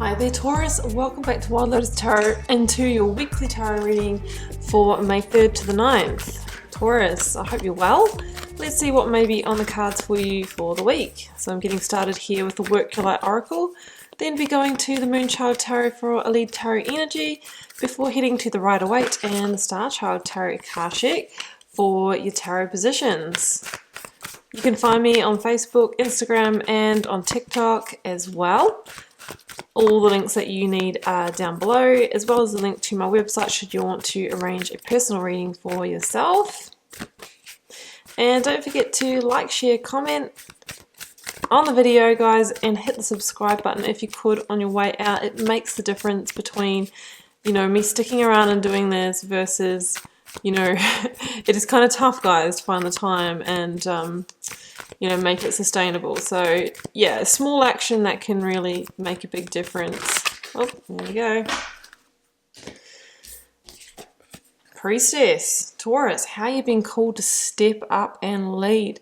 Hi there Taurus, welcome back to Wild Lotus Tarot and to your weekly tarot reading for May 3rd to the 9th. Taurus, I hope you're well. Let's see what may be on the cards for you for the week. So I'm getting started here with the Work Your Light Oracle, then be going to the Moonchild Tarot for a lead tarot energy, before heading to the Rider-Waite and the Star Child Tarot Akashic for your tarot positions. You can find me on Facebook, Instagram and on TikTok as well. All the links that you need are down below, as well as the link to my website should you want to arrange a personal reading for yourself. And don't forget to like, share, comment on the video, guys, and hit the subscribe button if you could on your way out. It makes the difference between, you know, me sticking around and doing this versus, you know, it is kind of tough, guys, to find the time and you know, make it sustainable. So yeah, a small action that can really make a big difference. Oh, there we go. Priestess, Taurus, how you been called to step up and lead,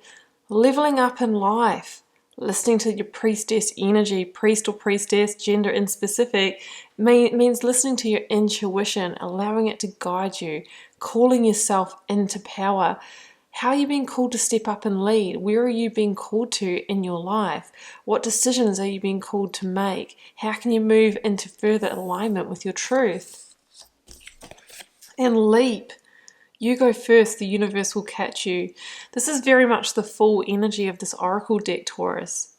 leveling up in life, listening to your priestess energy. Priest or priestess, gender in specific, means listening to your intuition, allowing it to guide you, calling yourself into power. How are you being called to step up and lead? Where are you being called to in your life? What decisions are you being called to make? How can you move into further alignment with your truth? And leap. You go first, the universe will catch you. This is very much the full energy of this Oracle deck, Taurus.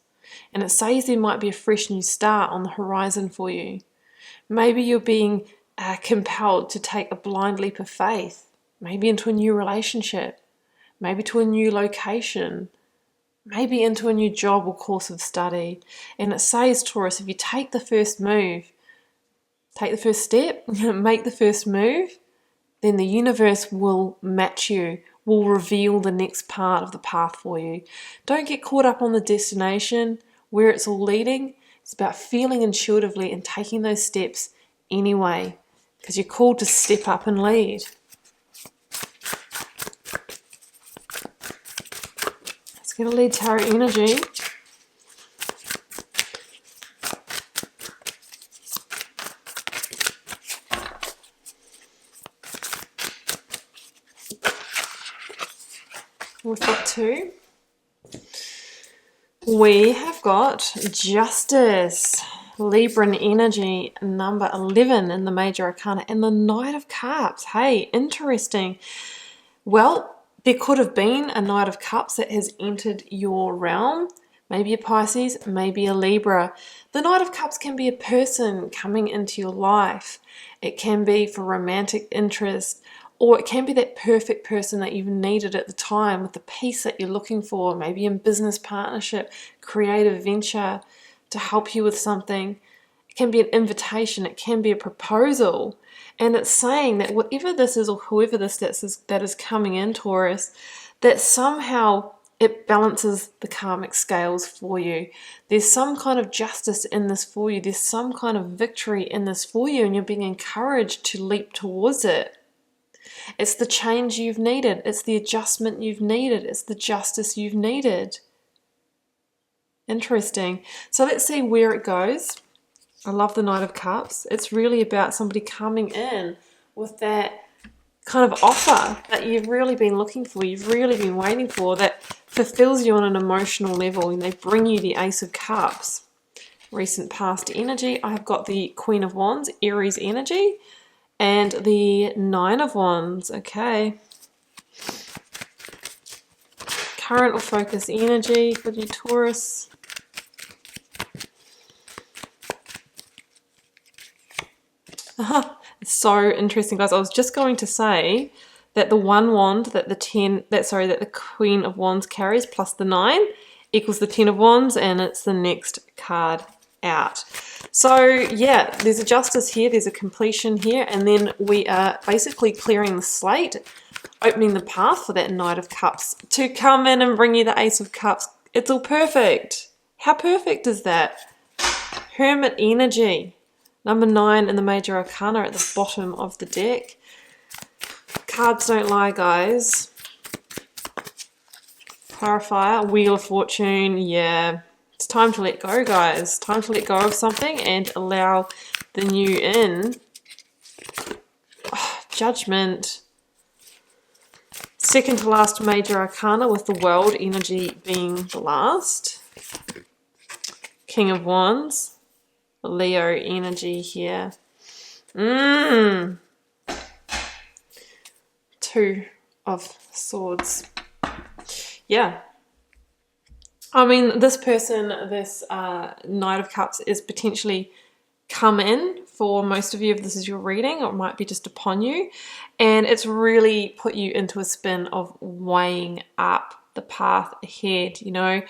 And it says there might be a fresh new start on the horizon for you. Maybe you're being compelled to take a blind leap of faith, maybe into a new relationship, maybe to a new location, maybe into a new job or course of study. And it says, Taurus, if you take the first move, take the first step, make the first move, then the universe will match you, will reveal the next part of the path for you. Don't get caught up on the destination, where it's all leading. It's about feeling intuitively and taking those steps anyway, because you're called to step up and lead. Let's get a lead tarot energy. We've got two. We have got Justice, Libran energy, number 11 in the Major Arcana, and the Knight of Cups. Hey, interesting. Well, there could have been a Knight of Cups that has entered your realm. Maybe a Pisces, maybe a Libra. The Knight of Cups can be a person coming into your life. It can be for romantic interest, or it can be that perfect person that you've needed at the time with the peace that you're looking for, maybe in business partnership, creative venture, to help you with something. It can be an invitation, it can be a proposal. And it's saying that whatever this is, or whoever this is that is coming in, Taurus, that somehow it balances the karmic scales for you. There's some kind of justice in this for you. There's some kind of victory in this for you, and you're being encouraged to leap towards it. It's the change you've needed. It's the adjustment you've needed. It's the justice you've needed. Interesting. So let's see where it goes. I love the Knight of Cups. It's really about somebody coming in with that kind of offer that you've really been looking for, you've really been waiting for, that fulfills you on an emotional level, and they bring you the Ace of Cups. Recent past energy. I have got the Queen of Wands, Aries energy, and the Nine of Wands. Okay. Current or focus energy for you, Taurus. It's so interesting, guys. I was just going to say that the one wand that the Queen of Wands carries plus the 9 equals the 10 of Wands, and it's the next card out. So yeah, there's a justice here, there's a completion here, and then we are basically clearing the slate, opening the path for that Knight of Cups to come in and bring you the Ace of Cups. It's all perfect. How perfect is that? Hermit energy. Number 9 in the Major Arcana at the bottom of the deck. Cards don't lie, guys. Clarifier, Wheel of Fortune, yeah. It's time to let go, guys. Time to let go of something and allow the new in. Oh, Judgment. Second to last major arcana, with the world energy being the last. King of Wands. Leo energy here. Two of Swords. Yeah. I mean, this person, this Knight of Cups is potentially come in for most of you if this is your reading, or it might be just upon you. And it's really put you into a spin of weighing up the path ahead, you know.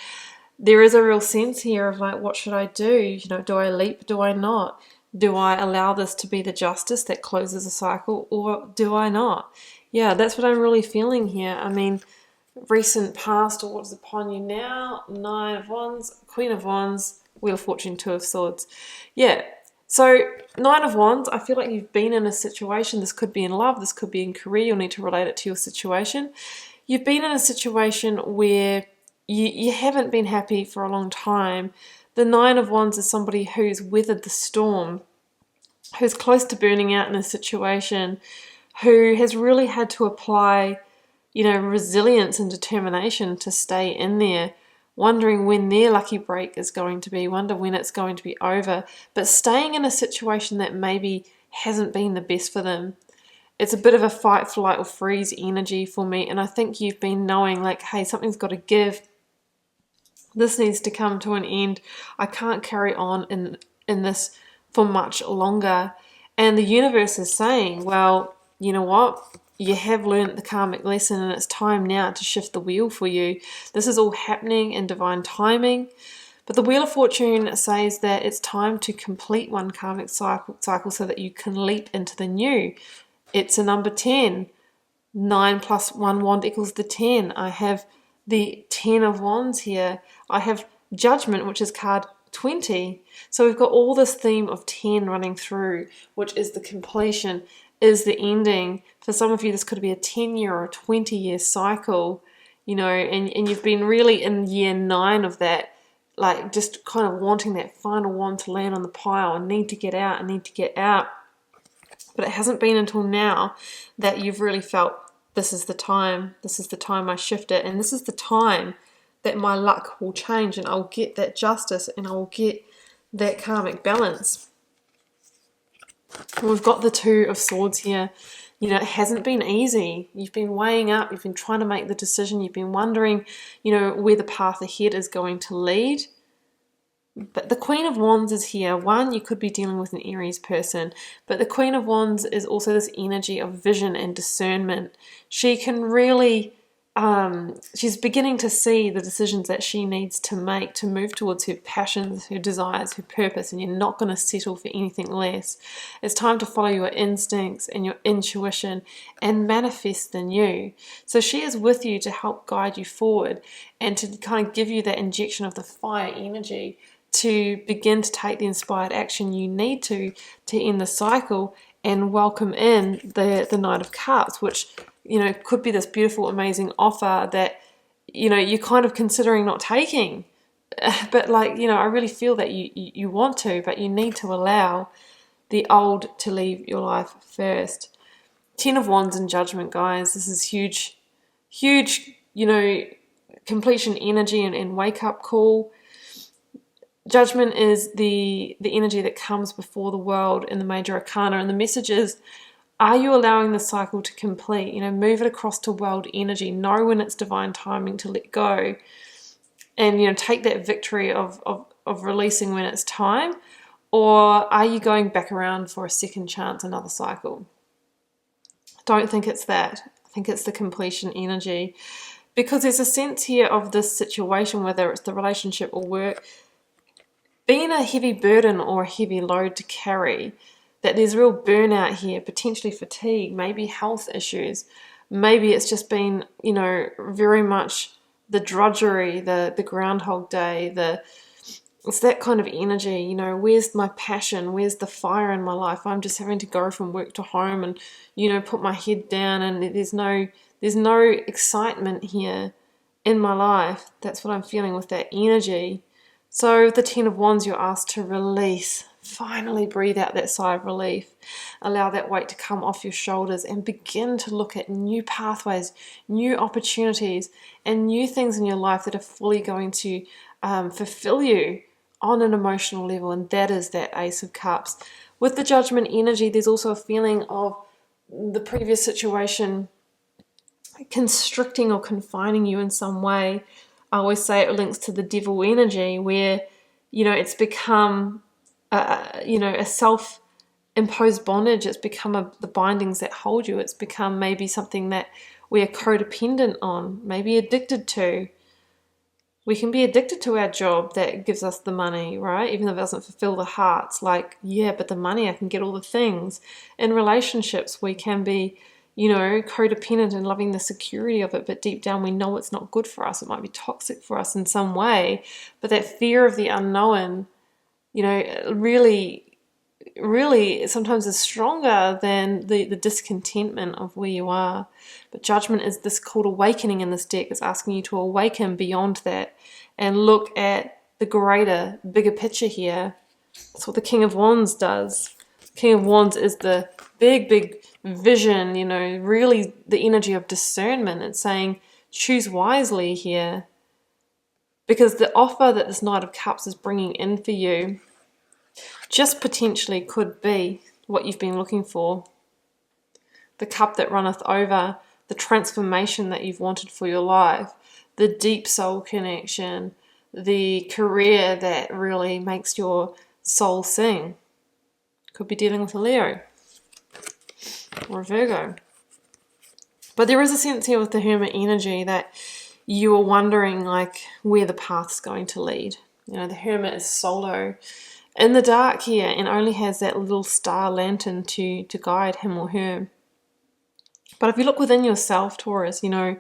There is a real sense here of like, what should I do? You know, do I leap? Do I not? Do I allow this to be the justice that closes a cycle, or do I not? Yeah, that's what I'm really feeling here. I mean, recent past, or what's upon you now? Nine of Wands, Queen of Wands, Wheel of Fortune, Two of Swords. Yeah, so Nine of Wands, I feel like you've been in a situation. This could be in love, this could be in career. You'll need to relate it to your situation. You've been in a situation where you haven't been happy for a long time. The Nine of Wands is somebody who's weathered the storm, who's close to burning out in a situation, who has really had to apply, you know, resilience and determination to stay in there, wondering when their lucky break is going to be, wonder when it's going to be over, but staying in a situation that maybe hasn't been the best for them. It's a bit of a fight, flight, or freeze energy for me, and I think you've been knowing like, hey, something's got to give. This needs to come to an end. I can't carry on in this for much longer. And the universe is saying, well, you know what? You have learned the karmic lesson, and it's time now to shift the wheel for you. This is all happening in divine timing. But the Wheel of Fortune says that it's time to complete one karmic cycle so that you can leap into the new. It's a number 10. 9 plus 1 wand equals the 10. I have the 10 of Wands here. I have Judgment, which is card 20. So we've got all this theme of 10 running through, which is the completion, is the ending. For some of you, this could be a 10-year or a 20-year cycle, you know, and you've been really in year 9 of that, like just kind of wanting that final one to land on the pile and need to get out and need to get out. But it hasn't been until now that you've really felt, this is the time I shift it, and this is the time that my luck will change, and I'll get that justice, and I'll get that karmic balance. We've got the Two of Swords here. You know, it hasn't been easy. You've been weighing up, you've been trying to make the decision, you've been wondering, you know, where the path ahead is going to lead. But the Queen of Wands is here. One, you could be dealing with an Aries person, but the Queen of Wands is also this energy of vision and discernment. She can really, she's beginning to see the decisions that she needs to make to move towards her passions, her desires, her purpose, and you're not going to settle for anything less. It's time to follow your instincts and your intuition and manifest the new. So she is with you to help guide you forward and to kind of give you that injection of the fire energy to begin to take the inspired action you need to end the cycle and welcome in the Knight of Cups, which, you know, could be this beautiful, amazing offer that, you know, you're kind of considering not taking. But like, you know, I really feel that you want to, but you need to allow the old to leave your life first. 10 of Wands and Judgment, guys. This is huge, you know, completion energy and wake up call. Judgment is the energy that comes before the world in the major arcana, and the message is, are you allowing the cycle to complete? You know, move it across to world energy. Know when it's divine timing to let go, and, you know, take that victory of releasing when it's time. Or are you going back around for a second chance, another cycle? Don't think it's that. I think it's the completion energy, because there's a sense here of this situation, whether it's the relationship or work, being a heavy burden or a heavy load to carry, that there's real burnout here, potentially fatigue, maybe health issues. Maybe it's just been, you know, very much the drudgery, the Groundhog Day, it's that kind of energy, you know, where's my passion, where's the fire in my life? I'm just having to go from work to home and, you know, put my head down, and there's no excitement here in my life. That's what I'm feeling with that energy. So the Ten of Wands, you're asked to release. Finally breathe out that sigh of relief. Allow that weight to come off your shoulders and begin to look at new pathways, new opportunities, and new things in your life that are fully going to fulfill you on an emotional level. And that is that Ace of Cups. With the Judgment energy, there's also a feeling of the previous situation constricting or confining you in some way. I always say it links to the Devil energy, where, you know, it's become, a self-imposed bondage. It's become the bindings that hold you. It's become maybe something that we are codependent on, maybe addicted to. We can be addicted to our job that gives us the money, right? Even if it doesn't fulfill the heart. It's like, yeah, but the money, I can get all the things. In relationships, we can be, codependent and loving the security of it, but deep down we know it's not good for us. It might be toxic for us in some way, but that fear of the unknown, really sometimes is stronger than the discontentment of where you are. But Judgment is this called awakening in this deck. It's asking you to awaken beyond that and look at the greater, bigger picture here. That's what the King of Wands does. King of Wands is the big vision, really the energy of discernment. It's saying choose wisely here, because the offer that this Knight of Cups is bringing in for you just potentially could be what you've been looking for. The cup that runneth over, the transformation that you've wanted for your life, the deep soul connection, the career that really makes your soul sing. Could be dealing with a Leo or a Virgo. But there is a sense here with the Hermit energy that you are wondering where the path's going to lead. The Hermit is solo in the dark here and only has that little star lantern to guide him or her. But if you look within yourself, Taurus, the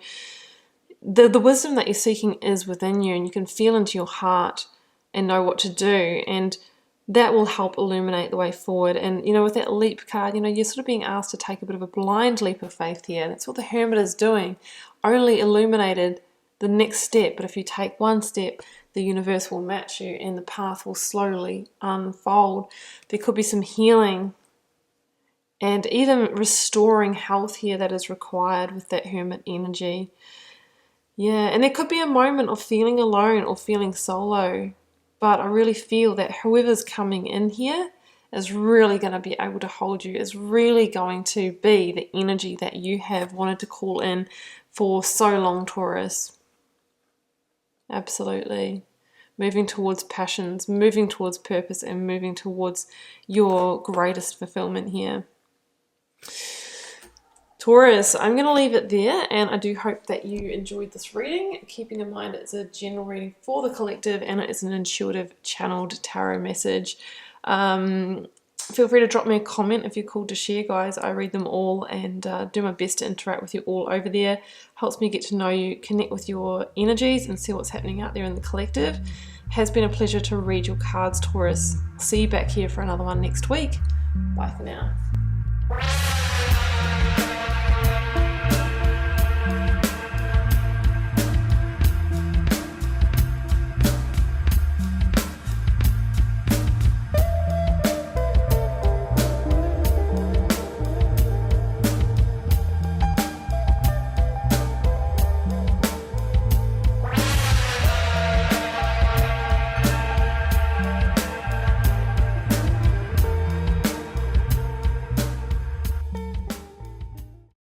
wisdom that you're seeking is within you, and you can feel into your heart and know what to do, and that will help illuminate the way forward. And with that leap card, you're sort of being asked to take a bit of a blind leap of faith here. That's what the Hermit is doing, only illuminated the next step. But if you take one step, the universe will match you and the path will slowly unfold. There could be some healing and even restoring health here that is required with that Hermit energy. Yeah, and there could be a moment of feeling alone or feeling solo, but I really feel that whoever's coming in here is really going to be able to hold you, is really going to be the energy that you have wanted to call in for so long, Taurus. Absolutely. Moving towards passions, moving towards purpose, and moving towards your greatest fulfillment here. Taurus, I'm going to leave it there, and I do hope that you enjoyed this reading, keeping in mind it's a general reading for the collective and it is an intuitive channeled tarot message. Feel free to drop me a comment if you're called to share, guys. I read them all and do my best to interact with you all over there. Helps me get to know you, connect with your energies, and see what's happening out there in the collective. Has been a pleasure to read your cards, Taurus. See you back here for another one next week. Bye for now.